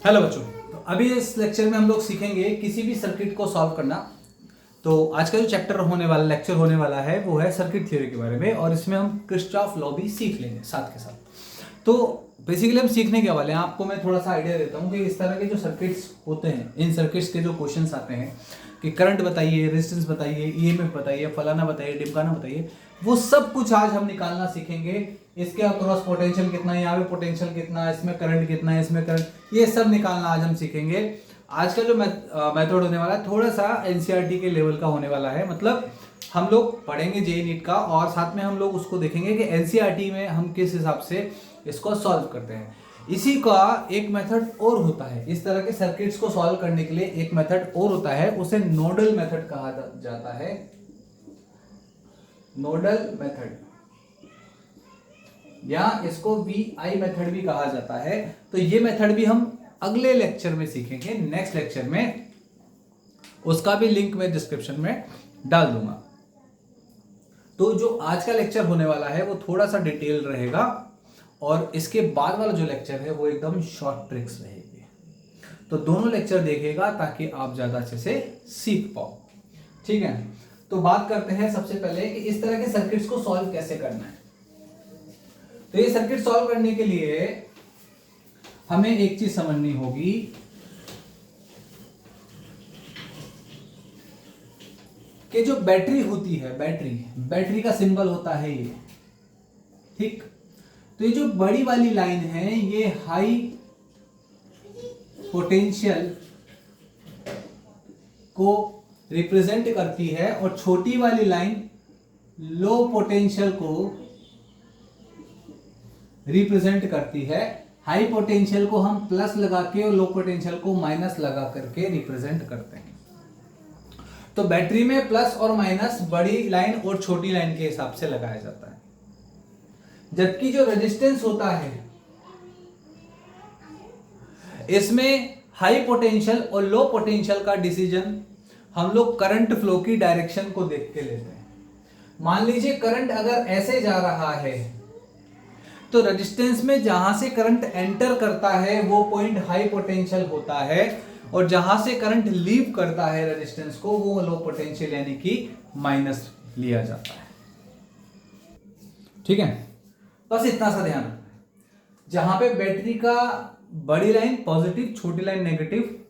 Hello बच्चों। तो अभी इस लेक्चर में हम लोग सीखेंगे किसी भी सर्किट को सॉल्व करना। तो आज का जो चैप्टर होने वाला लेक्चर होने वाला है वो है सर्किट थ्योरी के बारे में, और इसमें हम किरचॉफ लॉ भी सीख लेंगे साथ के साथ। तो बेसिकली हम सीखने के वाले हैं, आपको मैं थोड़ा सा आइडिया देता हूँ कि इस तरह के जो सर्किट्स होते हैं, इन सर्किट्स के जो क्वेश्चंस आते हैं कि करंट बताइए, रेजिस्टेंस बताइए, ईएमएफ बताइए, फलाना बताइए, ढिमकाना बताइए, वो सब कुछ आज हम निकालना सीखेंगे। इसके अक्रॉस पोटेंशियल कितना है, यहाँ पे पोटेंशियल कितना है, इसमें करंट कितना है, इसमें करंट, ये सब निकालना आज हम सीखेंगे। आज का जो मेथड होने वाला है थोड़ा सा एनसीईआरटी के लेवल का होने वाला है, मतलब हम लोग पढ़ेंगे जेईई नीट का, और साथ में हम लोग उसको देखेंगे कि एनसीईआरटी में हम किस हिसाब से इसको सॉल्व करते हैं। इसी का एक मेथड और होता है, इस तरह के सर्किट्स को सॉल्व करने के लिए एक मेथड और होता है, उसे नोडल मेथड कहा जाता है। नोडल मेथड, या इसको वीआई मेथड भी कहा जाता है। तो ये मेथड भी हम अगले लेक्चर में सीखेंगे, नेक्स्ट लेक्चर में। उसका भी लिंक मैं डिस्क्रिप्शन में डाल दूंगा। तो जो आज का लेक्चर होने वाला है वो थोड़ा सा डिटेल रहेगा, और इसके बाद वाला जो लेक्चर है वो एकदम शॉर्ट ट्रिक्स रहेगी। तो दोनों लेक्चर देखिएगा ताकि आप ज्यादा अच्छे से सीख पाओ, ठीक है। तो बात करते हैं सबसे पहले कि इस तरह के सर्किट्स को सॉल्व कैसे करना है। तो ये सर्किट सॉल्व करने के लिए हमें एक चीज समझनी होगी कि जो बैटरी होती है, बैटरी का सिंबल होता है ये, ठीक। तो ये जो बड़ी वाली लाइन है ये हाई पोटेंशियल को रिप्रेजेंट करती है, और छोटी वाली लाइन लो पोटेंशियल को रिप्रेजेंट करती है। हाई पोटेंशियल को हम प्लस लगा के और लो पोटेंशियल को माइनस लगा करके रिप्रेजेंट करते हैं। तो बैटरी में प्लस और माइनस बड़ी लाइन और छोटी लाइन के हिसाब से लगाया जाता है, जबकि जो रेजिस्टेंस होता है इसमें हाई पोटेंशियल और लो पोटेंशियल का डिसीजन हम लोग करंट फ्लो की डायरेक्शन को देख के लेते हैं। मान लीजिए करंट अगर ऐसे जा रहा है तो रेजिस्टेंस में जहां से करंट एंटर करता है वो पॉइंट हाई पोटेंशियल होता है, और जहां से करंट लीव करता है रेजिस्टेंस को वो लो पोटेंशियल यानी कि माइनस लिया जाता है, ठीक है। बस इतना सा ध्यान रखना है। जहां पे बैटरी का बड़ी लाइन पॉजिटिव, छोटी लाइन नेगेटिव,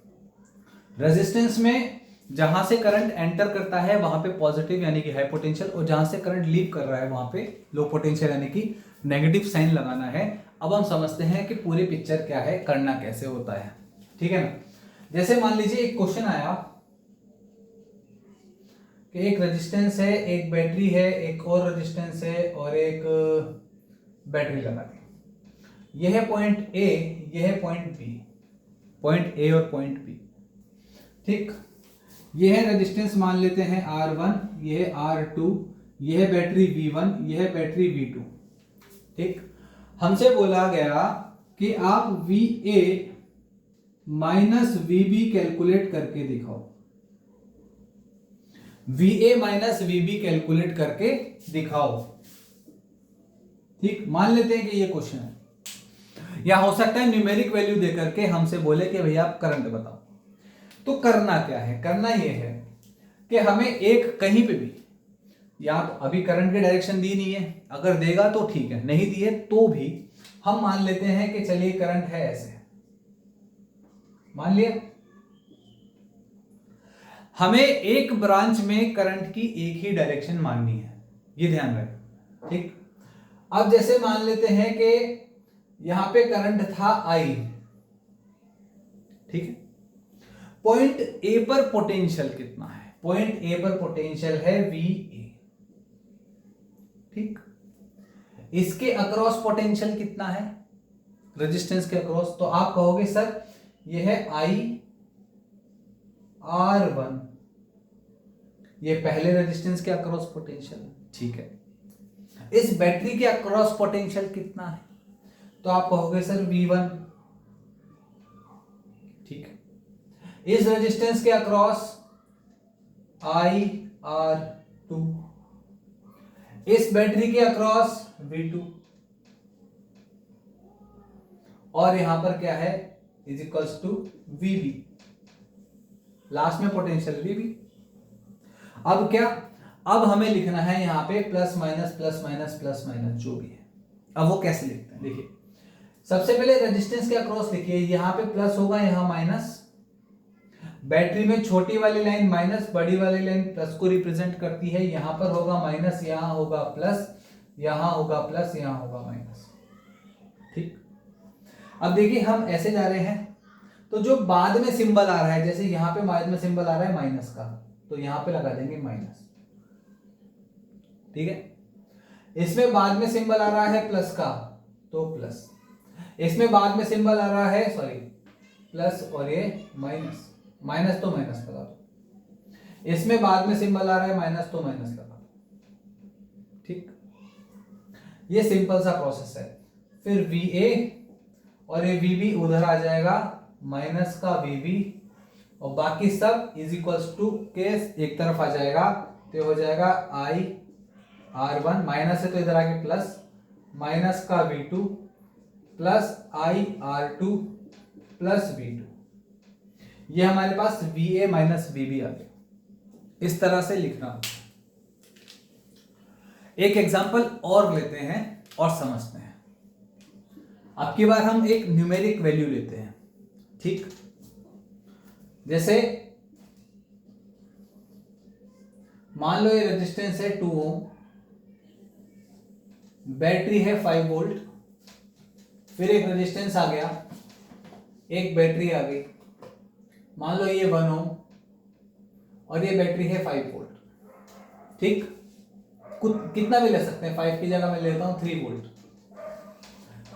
रेजिस्टेंस में जहां से करंट एंटर करता है वहां पे पॉजिटिव यानी कि हाई पोटेंशियल, और जहां से करंट लीव कर रहा है वहां पे लो पोटेंशियल यानी कि नेगेटिव साइन लगाना है। अब हम समझते हैं कि पूरी पिक्चर क्या है, करना कैसे होता है, ठीक है ना। जैसे मान लीजिए एक क्वेश्चन आया कि एक रेजिस्टेंस है, एक बैटरी है, एक और रेजिस्टेंस है, और एक बैटरी लगा दी। यह है पॉइंट ए, यह है पॉइंट बी, पॉइंट ए और पॉइंट बी, ठीक। यह है रेजिस्टेंस मान लेते हैं R1, यह है R2, यह है बैटरी V1, यह है बैटरी V2, ठीक। हमसे बोला गया कि आप VA माइनस VB कैलकुलेट करके दिखाओ। VA माइनस VB कैलकुलेट करके दिखाओ, ठीक। मान लेते हैं कि ये क्वेश्चन है, या हो सकता है न्यूमेरिक वैल्यू देकर के हमसे बोले कि भैया आप करंट बताओ। तो करना क्या है, करना यह है कि हमें एक कहीं पे भी, या तो अभी करंट की डायरेक्शन दी नहीं है, अगर देगा तो ठीक है, नहीं दी है तो भी हम मान लेते हैं कि चलिए करंट है ऐसे, मान लिया। हमें एक ब्रांच में करंट की एक ही डायरेक्शन माननी है, ये ध्यान रखें, ठीक। अब जैसे मान लेते हैं कि यहां पे करंट था I, ठीक है। पॉइंट ए पर पोटेंशियल कितना है, पॉइंट ए पर पोटेंशियल है VA, ठीक। इसके अक्रॉस पोटेंशियल कितना है, रेजिस्टेंस के अक्रॉस, तो आप कहोगे सर यह है IR1, ये पहले रेजिस्टेंस के अक्रॉस पोटेंशियल, ठीक है। इस बैटरी के अक्रॉस पोटेंशियल कितना है, तो आप कहोगे सर V1, ठीक है। इस रेजिस्टेंस के अक्रॉस IR2, इस बैटरी के अक्रॉस V2, और यहां पर क्या है is equals to VB, last में पोटेंशियल VB। अब क्या, अब हमें लिखना है यहाँ पे plus minus plus minus plus minus जो भी है। अब वो कैसे लिखते हैं, देखिए सबसे पहले रेजिस्टेंस के अक्रॉस लिखिए, यहाँ पे प्लस होगा, यहाँ माइनस। बैटरी में छोटी वाली लाइन माइनस, बड़ी वाली लाइन प्लस को रिप्रेजेंट करती है। यहां पर होगा माइनस, यहां होगा प्लस, यहां होगा प्लस, यहां होगा माइनस। ठीक, अब देखिए हम ऐसे जा रहे हैं, तो जो बाद में सिंबल आ रहा है, जैसे यहां पे बाद में सिंबल आ रहा है माइनस का, तो यहां पे लगा देंगे माइनस। ठीक है, इसमें बाद में सिंबल आ रहा है प्लस का, तो प्लस। इसमें बाद में सिंबल आ रहा है सॉरी प्लस, और ये माइनस, माइनस तो माइनस लगा दो। इसमें बाद में सिंबल आ रहा है माइनस, तो माइनस लगा दो। ठीक, ये सिंपल सा प्रोसेस है। फिर VA और ये VB उधर आ जाएगा, माइनस का VB, और बाकी सब इज इक्वल्स टू केस एक तरफ आ जाएगा, तो हो जाएगा IR1, माइनस है तो इधर आके प्लस, माइनस का V2 plus IR2 plus V2। ये हमारे पास VA माइनस VB आ गया। इस तरह से लिखना। एक एग्जांपल और लेते हैं और समझते हैं। अब की बार हम एक न्यूमेरिक वैल्यू लेते हैं। ठीक, जैसे मान लो ये रेजिस्टेंस है 2 ओम, बैटरी है 5 वोल्ट, फिर एक रेजिस्टेंस आ गया, एक बैटरी आ गई, मान लो ये 1 ओम और ये बैटरी है 5 वोल्ट। ठीक, कितना भी ले सकते हैं, 5 की जगह मैं लेता हूं 3 वोल्ट।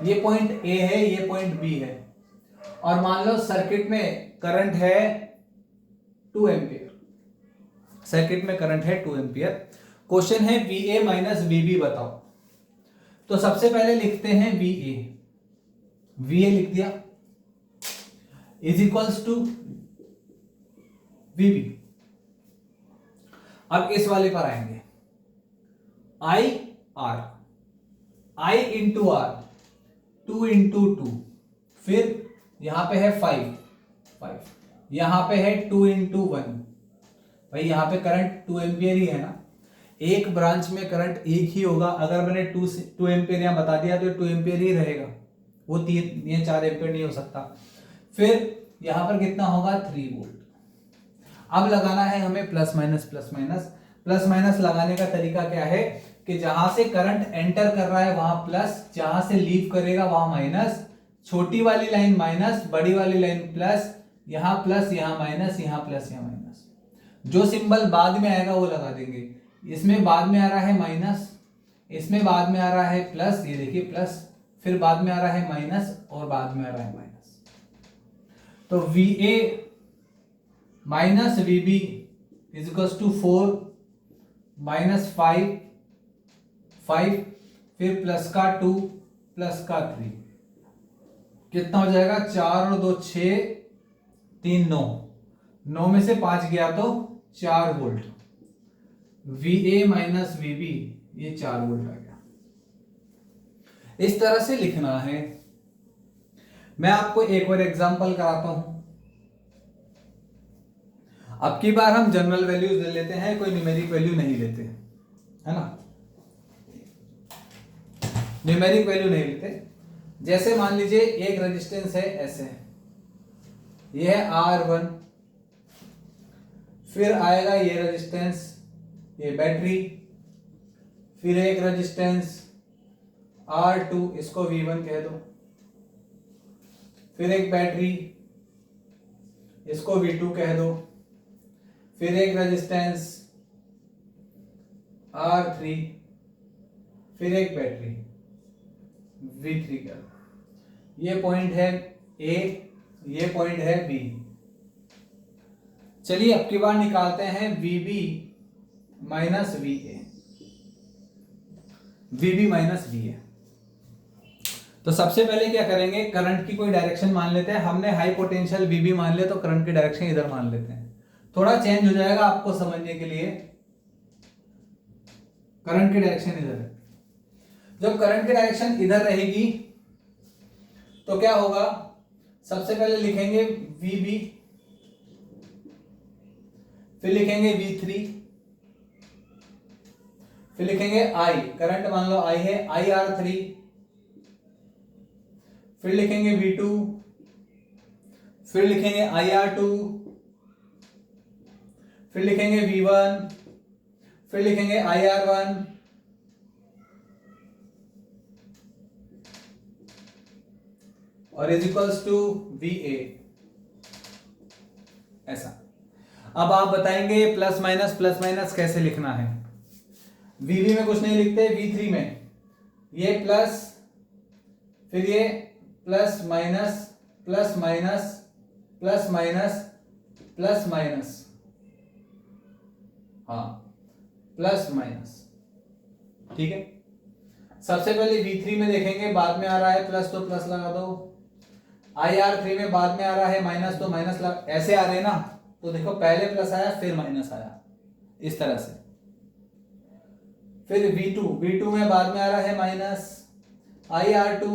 ये पॉइंट A है, ये पॉइंट B है, और मान लो सर्किट में करंट है 2 एम्पियर। सर्किट में करंट है 2 एम्पियर। क्वेश्चन है VA माइनस VB बताओ। तो सबसे पहले लिखते हैं VA, VA लिख दिया इज इक्वल्स टू VB। अब इस वाले पर आएंगे, IR, I into R, 2 into 2, फिर यहां पे है 5, यहां पे है 2 इंटू 1। भाई यहां पे करंट 2 एम्पियर ही है ना, एक ब्रांच में करंट एक ही होगा। अगर मैंने 2 एम्पियर यहां बता दिया तो 2 एम्पियर ही रहेगा, वो 3 या 4 एम्पियर नहीं हो सकता। फिर यहां पर कितना होगा 3 वोल्ट। अब लगाना है हमें plus minus plus minus. Plus minus लगाने का तरीका क्या है कि जहां से करंट एंटर कर रहा है वहां प्लस, जहां से लीव करेगा वहां माइनस। छोटी वाली लाइन माइनस, बड़ी वाली लाइन प्लस, यहां प्लस, यहां माइनस, यहां प्लस, यहां माइनस। जो सिंबल बाद में आएगा वो लगा देंगे। इसमें बाद में आ रहा है माइनस, इसमें बाद में आ रहा है प्लस, ये देखिए प्लस, फिर बाद में आ रहा है माइनस, और बाद में आ रहा है माइनस। तो VA minus VB is equal to 4 minus 5, फिर प्लस का 2 प्लस का 3, कितना हो जाएगा 4 और 2 6, 3 9, 9 में से 5 गया तो 4 वोल्ट। VA माइनस VB ये 4 वोल्ट आ गया। इस तरह से लिखना है। मैं आपको एक और एग्जांपल कराता हूं। अब की बार हम जनरल वैल्यूज ले लेते हैं, कोई न्यूमेरिक वैल्यू नहीं लेते, है ना, न्यूमेरिक वैल्यू नहीं लेते। जैसे मान लीजिए एक रेजिस्टेंस है ऐसे, ये है R1, फिर आएगा ये रेजिस्टेंस, ये बैटरी, फिर एक रेजिस्टेंस R2, इसको V1 कह दो, फिर एक बैटरी, इसको V2 कह दो, फिर एक रेजिस्टेंस R3, फिर एक बैटरी V3 कह दो। ये पॉइंट है A, ये पॉइंट है B। चलिए अब की बार निकालते हैं VB minus VA, VB minus VA। तो सबसे पहले क्या करेंगे, करंट की कोई डायरेक्शन मान लेते हैं। हमने हाई पोटेंशियल VB मान लिया, तो करंट की डायरेक्शन इधर मान लेते हैं। थोड़ा चेंज हो जाएगा आपको समझने के लिए। करंट की डायरेक्शन इधर है। जब करंट की डायरेक्शन इधर रहेगी तो क्या होगा, सबसे पहले लिखेंगे VB, फिर लिखेंगे V3, फिर लिखेंगे I, करंट मान लो I है, IR3, फिर लिखेंगे V2, फिर लिखेंगे IR2, फिर लिखेंगे V1, फिर लिखेंगे IR1, और इज इक्वल्स टू VA। ऐसा। अब आप बताएंगे प्लस माइनस कैसे लिखना है। VB में कुछ नहीं लिखते, V3 में ये प्लस, फिर ये plus minus plus minus plus minus plus minus, हाँ प्लस माइनस, ठीक है। सबसे पहले V3 में देखेंगे, बाद में आ रहा है प्लस तो प्लस लगा दो, IR3 में बाद में आ रहा है माइनस तो माइनस लगा, ऐसे आ रहे हैं ना, तो देखो पहले प्लस आया फिर माइनस आया, इस तरह से। फिर V2 में बाद में आ रहा है माइनस, IR2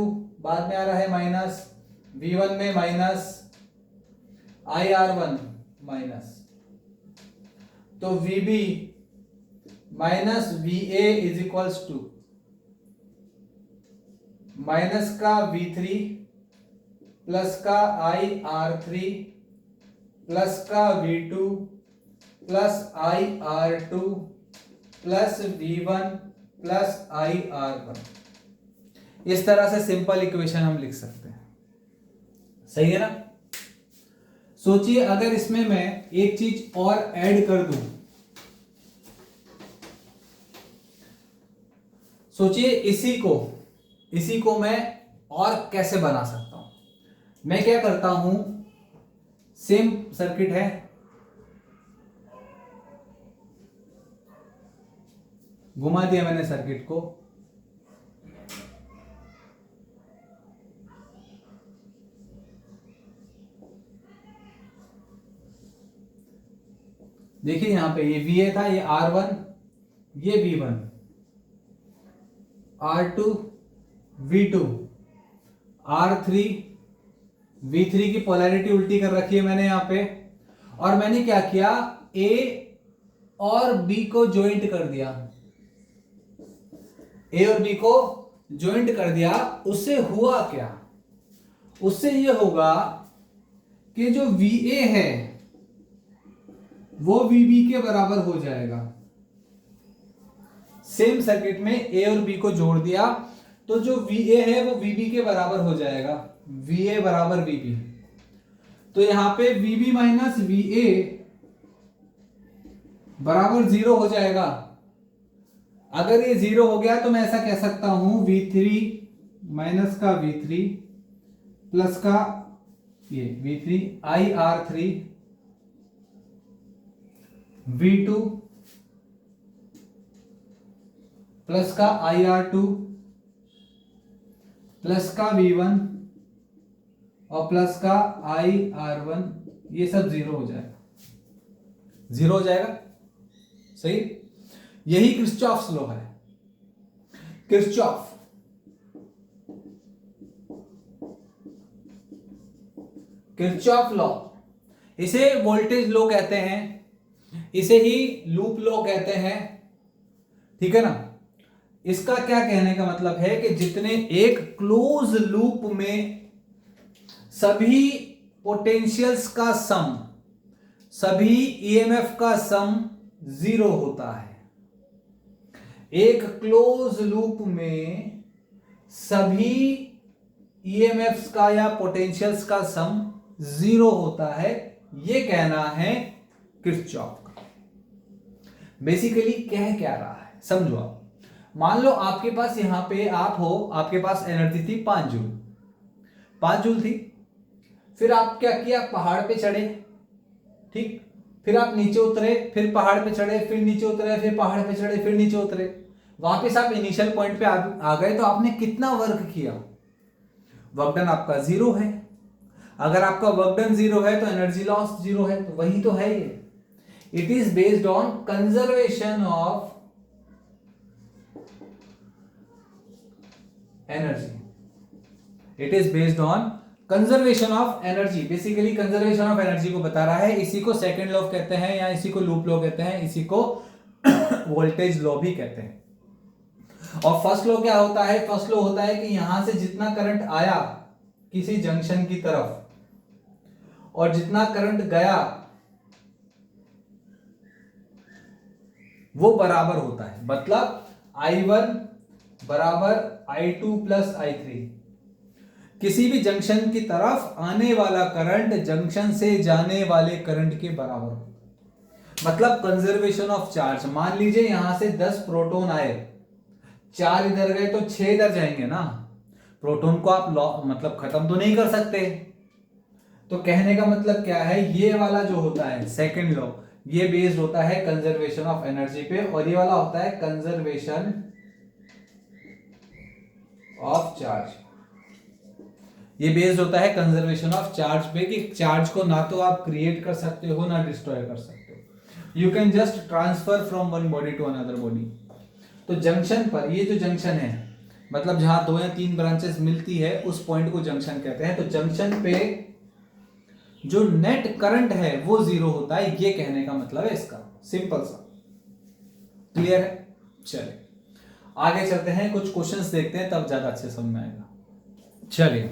बाद में आ रहा है माइनस, V1 में माइनस, IR1 माइनस, तो VB minus VA is equals to minus का V3 प्लस का IR3 प्लस का V2 plus IR2 plus V1 plus IR1। इस तरह से सिंपल इक्वेशन हम लिख सकते हैं, सही है ना। सोचिए अगर इसमें मैं एक चीज और ऐड कर दूं, सोचिए इसी को मैं और कैसे बना सकता हूं। मैं क्या करता हूं, सेम सर्किट है, घुमा दिया मैंने सर्किट को, देखिए यहां पे ये VA था, ये R1, ये V1, R2 V2, R3 V3 की पोलैरिटी उल्टी कर रखी है मैंने यहां पे, और मैंने क्या किया, A और B को ज्वाइंट कर दिया, A और B को ज्वाइंट कर दिया। उससे हुआ क्या, उससे ये होगा कि जो VA है वो VB के बराबर हो जाएगा। सेम सर्किट में A और B को जोड़ दिया तो जो VA है वो VB के बराबर हो जाएगा, VA बराबर VB। तो यहां पे VB माइनस VA बराबर 0 हो जाएगा। अगर ये 0 हो गया तो मैं ऐसा कह सकता हूं V3 माइनस का V3 प्लस का ये V3 IR3 V2 प्लस का IR2 प्लस का V1 और प्लस का IR1, ये सब 0 हो जाएगा, 0 हो जाएगा, सही। यही किरचॉफ्स लॉ है, किरचॉफ लॉ। इसे वोल्टेज लॉ कहते हैं, इसे ही लूप लॉ कहते हैं, ठीक है ना। इसका क्या कहने का मतलब है कि जितने एक क्लोज लूप में सभी पोटेंशियल्स का सम, सभी ईएमएफ का सम 0 होता है। एक क्लोज लूप में सभी ईएमएफ्स का या पोटेंशियल्स का सम 0 होता है, यह कहना है किरचॉफ का। बेसिकली कह क्या रहा है समझो। आप मान लो आपके पास यहां पे आप हो, आपके पास एनर्जी थी 5 जूल, 5 जूल थी। फिर आप क्या किया, पहाड़ पे चढ़े, ठीक, फिर आप नीचे उतरे, फिर पहाड़ पे चढ़े, फिर नीचे उतरे, फिर पहाड़ पे चढ़े, फिर नीचे उतरे, वापस आप इनिशियल पॉइंट पे आ गए। तो आपने कितना वर्क किया, वर्क डन आपका 0 है। अगर आपका वर्क डन 0 है तो एनर्जी लॉस 0 है, तो वही तो है ये। It is based on conservation of energy, it is based on conservation of energy, basically conservation of energy को बता रहा है। इसी को सेकंड लॉ कहते हैं, या इसी को लूप लॉ कहते हैं, इसी को वोल्टेज लॉ भी कहते हैं। और फर्स्ट लॉ क्या होता है? फर्स्ट लॉ होता है कि यहां से जितना करंट आया किसी जंक्शन की तरफ और जितना करंट गया वो बराबर होता है। मतलब I1 बराबर I2 प्लस I3। किसी भी जंक्शन की तरफ आने वाला करंट जंक्शन से जाने वाले करंट के बराबर होता है। मतलब कंजर्वेशन ऑफ चार्ज। मान लीजिए यहां से 10 प्रोटॉन आए, 4 इधर गए तो 6 इधर जाएंगे ना। प्रोटॉन को आप मतलब खत्म तो नहीं कर सकते। तो कहने का मतलब क्या है, ये वाला जो होता है सेकंड लॉ, ये बेस्ड होता है कंजर्वेशन ऑफ एनर्जी पे, और ये वाला होता है कंजर्वेशन ऑफ चार्ज। ये बेस्ड होता है कंजर्वेशन ऑफ चार्ज पे, कि चार्ज को ना तो आप क्रिएट कर सकते हो ना डिस्ट्रॉय कर सकते हो। You can just transfer from one body to another body. तो जंक्शन पर, ये जो जंक्शन है मतलब जहां 2 या 3 ब्रांचेस मिलती है उस पॉइंट को जंक्शन कहते हैं। तो जंक्शन पे जो नेट करंट है वो 0 होता है, ये कहने का मतलब है इसका। सिंपल सा, क्लियर है? चलिए आगे चलते हैं, कुछ क्वेश्चंस देखते हैं तब ज्यादा अच्छे समझ में आएगा। चलिए,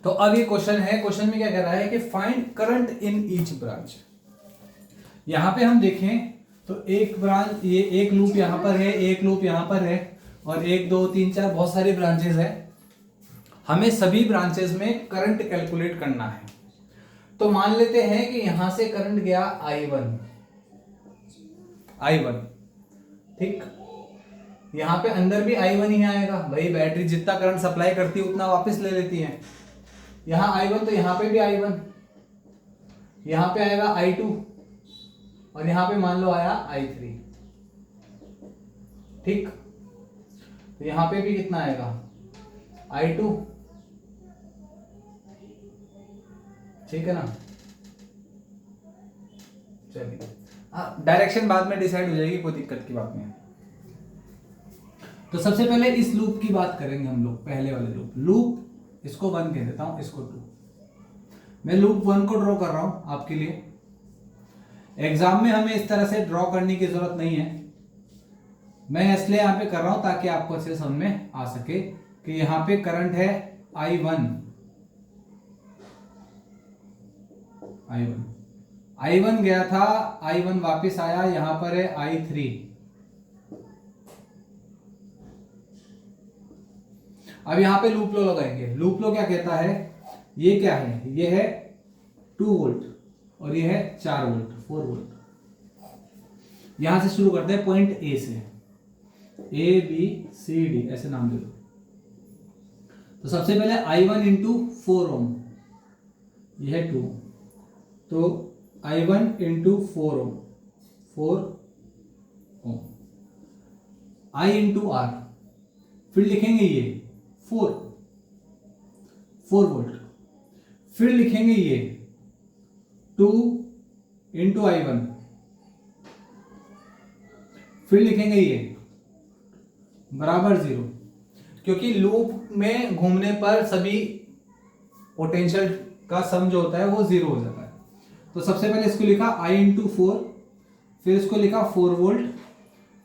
तो अब ये क्वेश्चन है। क्वेश्चन में क्या कह रहा है कि find current in each branch. यहां पे हम देखें तो एक ब्रांच, ये एक लूप यहां पर है, एक लूप यहां पर है, और 1 2 3 4 बहुत सारी ब्रांचेस है। हमें सभी ब्रांचेस में करंट कैलकुलेट करना है। तो मान लेते हैं कि यहां से करंट गया I1, ठीक। यहां पे अंदर भी I1 ही आएगा भाई, बैटरी जितना करंट सप्लाई करती है उतना वापस ले लेती है। यहां I1 तो यहां पे भी I1, यहां पे आएगा I2, और यहां पे मान लो आया I3, ठीक। तो यहां पे भी कितना आएगा I2, ठीक है ना। चलिए, डायरेक्शन बाद में डिसाइड हो जाएगी, कोई दिक्कत की बात नहीं है। तो सबसे पहले इस लूप की बात करेंगे हम लोग, पहले वाले लूप इसको 1 कह देता हूं, इसको 2। मैं लूप 1 को ड्रॉ कर रहा हूं आपके लिए। एग्जाम में हमें इस तरह से ड्रॉ करने की जरूरत नहीं है, मैं इसलिए यहां पे कर रहा हूं ताकि आपको अच्छे समझ में आ सके कि यहां पे करंट है I1 गया था, I1 वापस आया, यहां पर है I3। अब यहां पे लूप लो लगाएंगे। लूप लो क्या कहता है, ये क्या है, ये है 2 वोल्ट और ये है 4 वोल्ट, 4 वोल्ट। यहां से शुरू करते हैं पॉइंट ए से, A B C D ऐसे नाम दे दो। तो सबसे पहले I1 इंटू 4 ओम, यह है 2, तो I1 into 4 ohm, 4 ohm. I into R, फिर लिखेंगे ये 4 वोल्ट, फिर लिखेंगे ये 2 इंटू I1, फिर लिखेंगे ये बराबर 0, क्योंकि लूप में घूमने पर सभी पोटेंशियल का सम जो होता है वो 0 हो जाता है। तो सबसे पहले इसको लिखा I इंटू 4, फिर इसको लिखा 4 वोल्ट,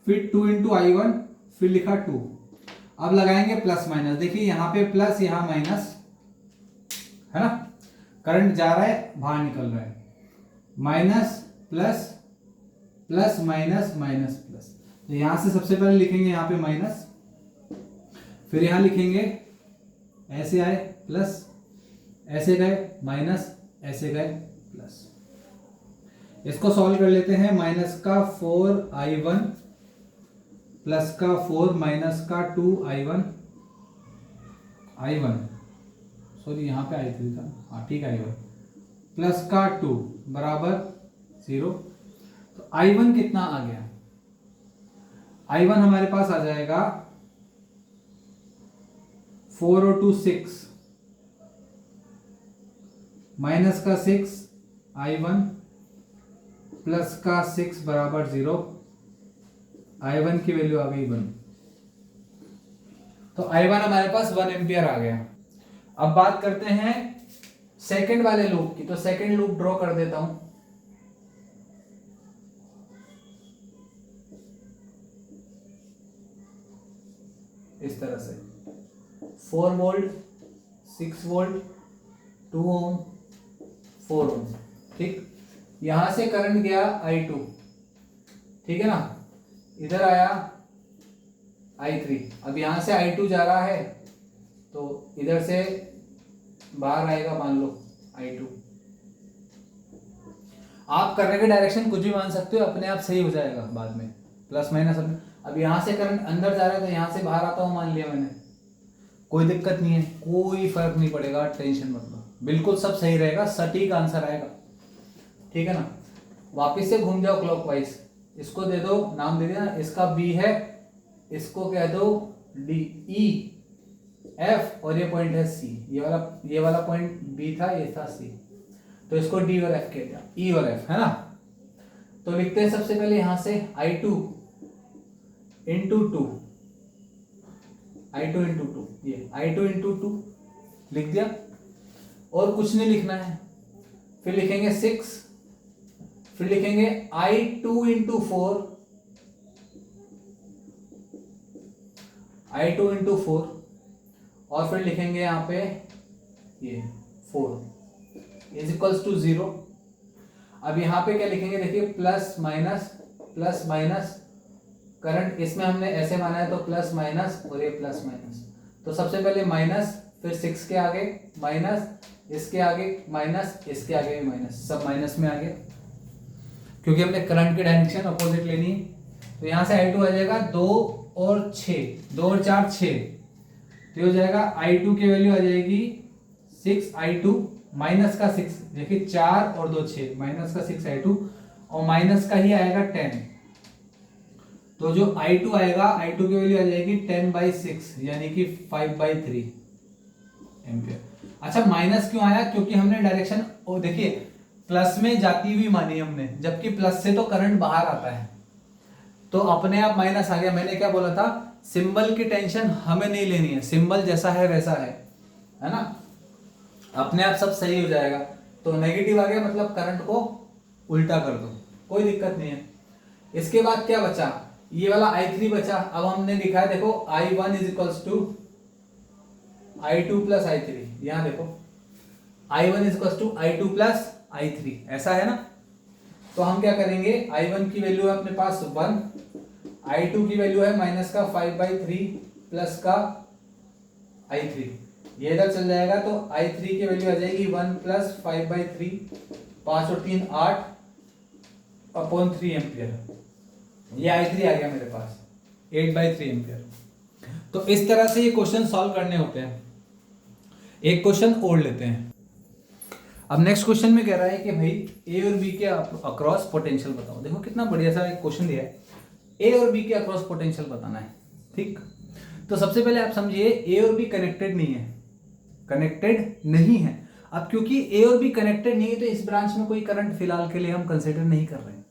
फिर 2 इंटू I1, फिर लिखा 2। अब लगाएंगे प्लस माइनस, देखिए यहां पे प्लस यहां माइनस है ना, करंट जा रहा है बाहर निकल रहा है, minus plus plus minus minus plus. तो यहां से सबसे पहले लिखेंगे यहां पे माइनस, फिर यहां लिखेंगे ऐसे आए प्लस, ऐसे गए माइनस, ऐसे गए प्लस। इसको सॉल्व कर लेते हैं। माइनस का 4I1 प्लस का 4 माइनस का 2I1, सॉरी यहाँ पे I3 था, हाँ ठीक है, I1 प्लस का 2 बराबर 0। तो I1 कितना आ गया, I1 हमारे पास आ जाएगा 4 और 2 6, माइनस का 6I1 प्लस का 6 बराबर 0। I1 की वैल्यू आ गई 1, तो I1 हमारे पास 1 एम्पियर आ गया। अब बात करते हैं सेकंड वाले लूप की, तो सेकंड लूप ड्रॉ कर देता हूं। इस तरह से 4 वोल्ट, 6 वोल्ट, 2 ओम, 4 ओम। ठीक, यहां से करंट गया I2, ठीक है ना, इधर आया I3। अब यहां से I2 जा रहा है तो इधर से बाहर आएगा मान लो I2। आप करने के डायरेक्शन कुछ भी मान सकते हो, अपने आप सही हो जाएगा बाद में, प्लस माइनस। अब यहां से करंट अंदर जा रहा है तो यहां से बाहर आता हूं मान लिया मैंने, कोई दिक्कत नहीं है, कोई फर्क नहीं पड़ेगा, टेंशन मत लो, बिल्कुल सब सही रहेगा, सटीक आंसर आएगा। ठीक है ना। वापिस से घूम जाओ क्लॉकवाइज, इसको दे दो नाम, दे दिया, इसका बी है, इसको कह दो डी, ई, एफ, और ये पॉइंट है सी। ये वाला पॉइंट बी था, ये था सी, तो इसको डी और एफ कह दिया, ई और एफ, है ना। तो लिखते हैं सबसे पहले यहां से I2 इंटू 2, I2 इंटू 2, ये I2 इंटू 2 लिख दिया, और कुछ नहीं लिखना है। फिर लिखेंगे 6, फिर लिखेंगे I2 इंटू 4, I2 इंटू 4, और फिर लिखेंगे यहां पे ये 4 इज इक्वल्स टू 0। अब यहां पे क्या लिखेंगे, देखिए प्लस माइनस, करंट इसमें हमने ऐसे माना है तो प्लस माइनस, और ये प्लस माइनस, तो सबसे पहले माइनस, फिर 6 के आगे माइनस, इसके आगे माइनस, इसके आगे भी माइनस, सब माइनस में आ गया क्योंकि हमने करंट की डायरेक्शन अपोजिट लेनी है। तो यहां से I2 आ जाएगा 2 और 4 6, तो हो जाएगा I2 की वैल्यू आ जाएगी 6I2 माइनस का 6, देखिए 4 और 2 6, माइनस का 6I2 और माइनस का ही आएगा 10, तो जो I2 आएगा, I2 की वैल्यू आ जाएगी 10/6 यानी कि 5/3 एम्पियर। अच्छा, माइनस क्यों आया, क्योंकि हमने डायरेक्शन देखिए प्लस में जाती हुई मानी हमने, जबकि प्लस से तो करंट बाहर आता है, तो अपने आप माइनस आ गया। मैंने क्या बोला था, सिंबल की टेंशन हमें नहीं लेनी है, सिंबल जैसा है वैसा है ना, अपने आप सब सही हो जाएगा। तो नेगेटिव आ गया मतलब करंट को उल्टा कर दो, कोई दिक्कत नहीं है। इसके बाद क्या बचा, ये वाला I3 बचा। अब हमने लिखा है, देखो I1 is equals to I2 plus I3, यहां देखो I1 is equals to I2 plus I3, ऐसा है ना। तो हम क्या करेंगे, I1 की वैल्यू है अपने पास 1, I2 की वैल्यू है माइनस का 5/3 प्लस का I3, ये इधर चल जाएगा, तो I3 की वैल्यू आ जाएगी 1 प्लस 5/3, 5 और 3 8 अपॉन 3 एम्पियर। ये I3 आ गया मेरे पास 8/3 एम्पियर। तो इस तरह से ये क्वेश्चन सॉल्व करने होते हैं। एक क्वेश्चन और लेते हैं। अब नेक्स्ट क्वेश्चन में कह रहा है कि भाई ए और बी के अक्रॉस पोटेंशियल बताओ। देखो कितना बढ़िया सा एक क्वेश्चन दिया है, ए और बी के अक्रॉस पोटेंशियल बताना है। ठीक, तो सबसे पहले आप समझिए ए और बी कनेक्टेड नहीं है। अब क्योंकि ए और बी कनेक्टेड नहीं है तो इस ब्रांच में कोई करंट फिलहाल के लिए हम कंसिडर नहीं कर रहे हैं।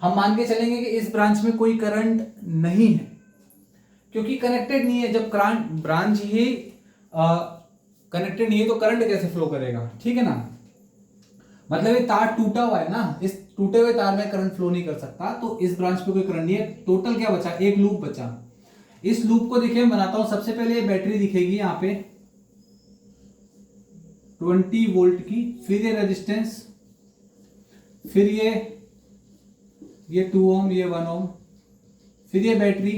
हम मान के चलेंगे कि इस ब्रांच में कोई करंट नहीं है क्योंकि कनेक्टेड नहीं है। जब ब्रांच ही कनेक्टेड नहीं है तो करंट कैसे फ्लो करेगा, ठीक है ना। मतलब ये तार टूटा हुआ है ना, इस टूटे हुए तार में करंट फ्लो नहीं कर सकता, तो इस ब्रांच पे कोई करंट नहीं है। टोटल क्या बचा, एक लूप बचा। इस लूप को देखिए बनाता हूं। सबसे पहले ये बैटरी दिखेगी यहाँ पे 20 वोल्ट की, फिर ये रेजिस्टेंस, फिर ये 2 ओम, ये 1 ओम, फिर ये बैटरी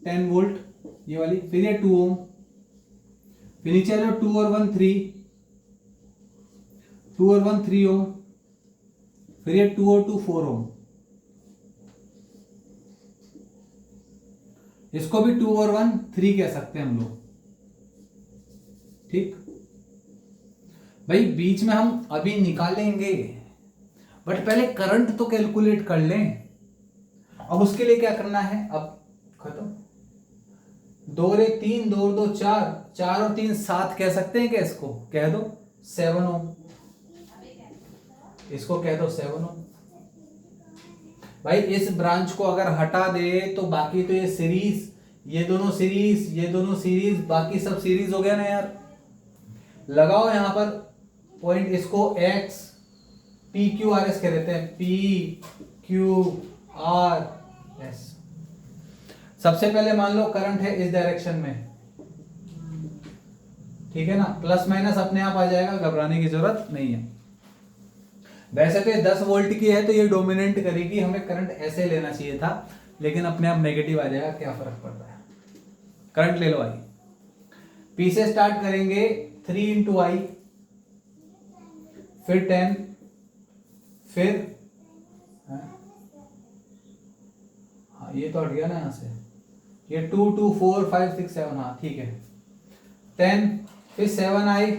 10 वोल्ट ये वाली, फिर ये 2 ओम, फिर नीचे 2 और 1 3, 2 और 1 3 ओम, फिर ये 2 और 2 4 ओम, इसको भी 2 और 1 3 कह सकते हैं हम लोग। ठीक भाई, बीच में हम अभी निकालेंगे, बट पहले करंट तो कैलकुलेट कर लें। अब उसके लिए क्या करना है, अब खत्म, 2 और 1 3, 2 और 2 4, 4 और 3 7 कह सकते हैं क्या, इसको कह दो 7 ओम, इसको कह दो 7 ओम। भाई इस ब्रांच को अगर हटा दे तो बाकी तो ये सीरीज, ये दोनों सीरीज, ये दोनों सीरीज, बाकी सब सीरीज हो गया ना यार। लगाओ यहाँ पर पॉइंट, इसको x P Q R S कह देते हैं, पी क्यू आर एस। सबसे पहले मान लो करंट है इस डायरेक्शन में, ठीक है ना, प्लस माइनस अपने आप आ जाएगा, घबराने की जरूरत नहीं है। वैसे तो 10 वोल्ट की है तो ये डोमिनेट करेगी, हमें करंट ऐसे लेना चाहिए था, लेकिन अपने आप नेगेटिव आ जाएगा, क्या फर्क पड़ता है। करंट ले लो आई, पी से स्टार्ट करेंगे 3 इंटू आई, फिर 10, फिर हाँ ये तो हट गया ना यहाँ से, ये 2 2 4 5 6 7, हाँ ठीक है, 10, फिर 7 आई,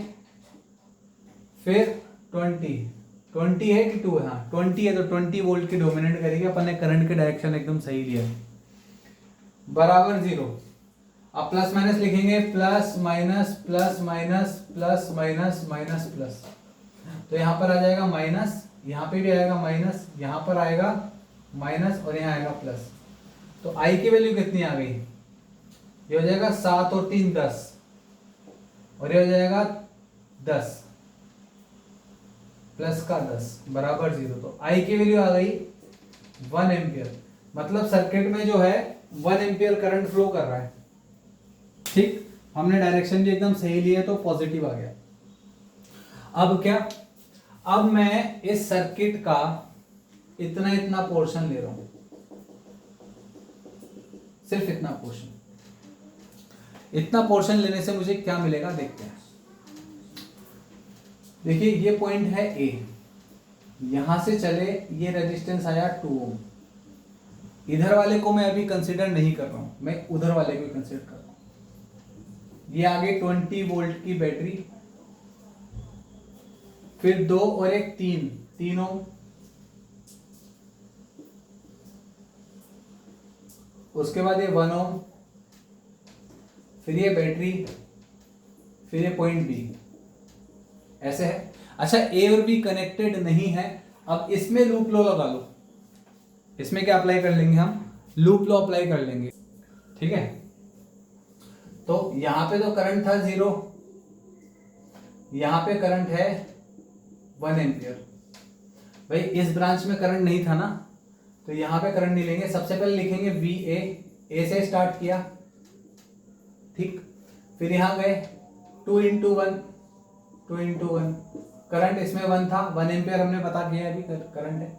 फिर 20 है कि 2 है, हाँ 20 है तो 20 वोल्ट की डोमिनेट करेगी, अपन ने करंट के डायरेक्शन एकदम सही लिया है, बराबर 0। अब प्लस माइनस लिखेंगे, plus minus plus minus plus minus minus plus, तो यहाँ पर आ जाएगा माइनस, यहाँ पे भी आएगा माइनस, यहाँ पर आएगा माइनस और यहाँ आएगा प्लस। तो आई की वैल्यू कितनी आ गई, ये हो जाएगा 7 और 3 10, और ये हो जाएगा 10 प्लस का 10 बराबर 0। तो आई की वैल्यू आ गई 1 एम्पियर, मतलब सर्किट में जो है 1 एम्पियर करंट फ्लो कर रहा है। ठीक, हमने डायरेक्शन भी एकदम सही लिया तो पॉजिटिव आ गया। अब क्या, अब मैं इस सर्किट का इतना पोर्शन ले रहा हूं, सिर्फ इतना पोर्शन। इतना पोर्शन लेने से मुझे क्या मिलेगा देखते हैं। देखिए ये पॉइंट है ए, यहां से चले ये रेजिस्टेंस आया 2 ओम, इधर वाले को मैं अभी कंसीडर नहीं कर रहा हूं, मैं उधर वाले को कंसीडर कर रहा हूं। ये आगे 20 वोल्ट की बैटरी, फिर 2 और 1 3 ओम, उसके बाद ये 1 ओम, फिर ये बैटरी, फिर ये पॉइंट बी, ऐसे है। अच्छा ए और बी कनेक्टेड नहीं है, अब इसमें लूप लॉ लगा लो, इसमें क्या अप्लाई कर लेंगे हम, लूप लॉ अप्लाई कर लेंगे, ठीक है। तो यहां पे तो करंट था 0, यहां पे करंट है 1 एम्पियर। भाई इस ब्रांच में करंट नहीं था ना, तो यहां पे करंट नहीं लेंगे, सबसे पहले लिखेंगे वी ए से स्टार्ट किया, ठीक, फिर यहां गए 2 इंटू 1 करंट इसमें 1 था, 1 एम्पियर हमने बता दिया अभी करंट है।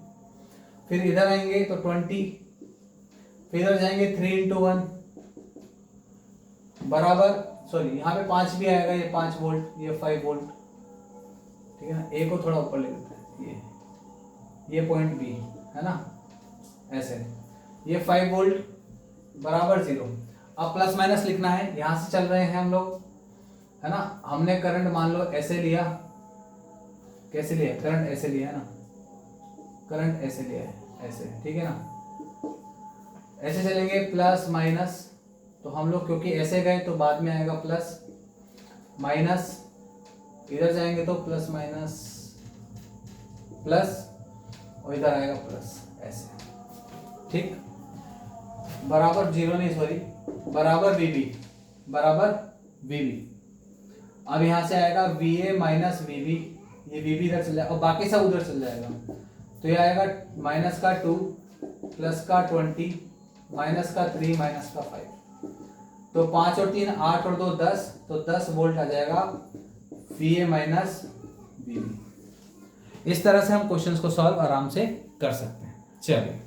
फिर इधर आएंगे तो 20, फिर इधर जाएंगे 3 इंटू 1 बराबर, सॉरी यहाँ पे 5 भी आएगा, ये 5 वोल्ट, ये 5 वोल्ट, ठीक है ना। ए को थोड़ा ऊपर ले लेते हैं, ये पॉइंट बी है ना, ऐसे ये 5 वोल्ट बराबर 0। अब प्लस माइनस लिखना है, यहां से चल रहे हैं हम लोग, है ना। हमने करंट मान लो ऐसे लिया, कैसे लिया, करंट ऐसे लिया है ना, करंट ऐसे लिया है, ऐसे, ठीक है ना। ऐसे चलेंगे प्लस माइनस, तो हम लोग क्योंकि ऐसे गए तो बाद में आएगा प्लस माइनस, इधर जाएंगे तो प्लस माइनस प्लस, और इधर आएगा प्लस, ऐसे, ठीक, बराबर 0 नहीं सॉरी, बराबर वीबी, बराबर वीबी। अब यहां से आएगा वी ए माइनस वीबी, ये वीबी इधर चल जाएगा और बाकी सब उधर चल जाएगा, तो ये आएगा माइनस का 2 प्लस का 20 माइनस का 3 माइनस का 5, तो 5 और 3 8 और 2 10, तो 10 वोल्ट आ जाएगा वी ए माइनस वीबी। इस तरह से हम क्वेश्चंस को सॉल्व आराम से कर सकते हैं। चलिए